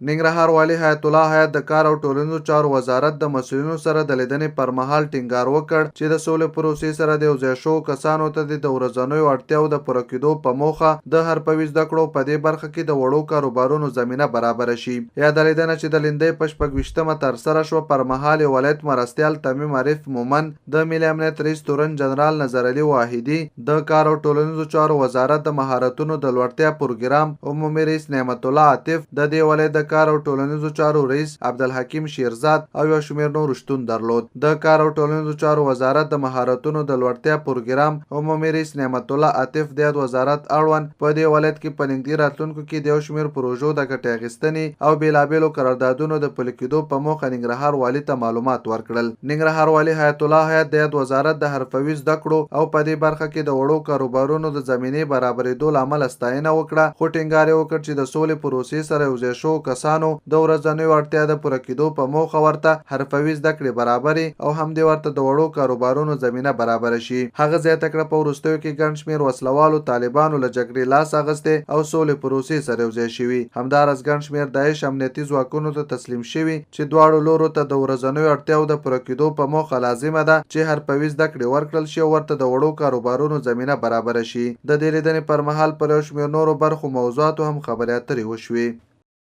ننګرهار والي حیات الله حیات د کار او ټولنیزو چارو وزارت د مسؤلینو سره د لیدنې پر مهال ټینګار وکړ چې د سولې پروسې سره د یوځای شوو کسانو ته د ورځنیو اړتیاو د پوره کېدو په موخه د حرفوي زده کړو په دې برخه کې د وړو کاروبارونو زمینه برابره شي. یاده لیدنه چې د لیندۍ په 26مه ترسره شوه پر مهال یې ولایت مرستیال تمیم عارف مومن، د ملي امنیت رئیس تورن جنرال نظر علي واحدي، د کار او ټولنیزو چارو وزارت د مهارتونو د لوړتیا پروګرام عمومي رئیس نعمت الله عاطف، د دې ولایت د کار او ټولنیزو چارو رئیس عبدالحکیم شیرزاد او یو شمېر نور شتون درلود. د کار او ټولنیزو چارو وزارت د مهارتونو د لوړتیا پروګرام عمومي رئیس نعمت الله عاطف د وزارت اړوند په دې ولایت کې په نږدې راتلونکو کې د یو شمېر پروژو د ګټې اخیستنې او بېلابېلو قراردادونو د پلي کېدو په موخه ننګرهار والي ته معلومات ورکړل. ننګرهار والي حیات الله حیات د وزارت د حرفوي زده کړو او په دې برخه کې د وړو کاروبارونو د زمینې برابرېدو له امله ستاینه وکړه، خو ټینګار یې وکړ چې د سولې پروسې سره یوځای شوو کسانو د ورځنیو اړتیا د پوره کېدو په موخه ورته حرفوي زده کړې برابرې او همدې ورته د وړو کاروبارونو زمینه برابره شي. هغه زیاته کړه په وروستیو کې ګڼ شمېر وسلوالو طالبانو له جګړې لاس اخیستی او سولې پروسې سره یوځای شوي. همداراز ګڼ شمېر داعش امنیتي ځواکونو ته تسلیم شوي چې دواړو لورو ته د ورځنیو اړتیاو د پوره کېدو په موخه لازمه ده چې حرفوي زده کړې ورکړل شي او ورته د وړو کاروبارونو زمینه برابره شي. د دې لیدنې پر مهال پر یو شمېر نورو برخو موضوعاتو هم خبرې اترې وشوې.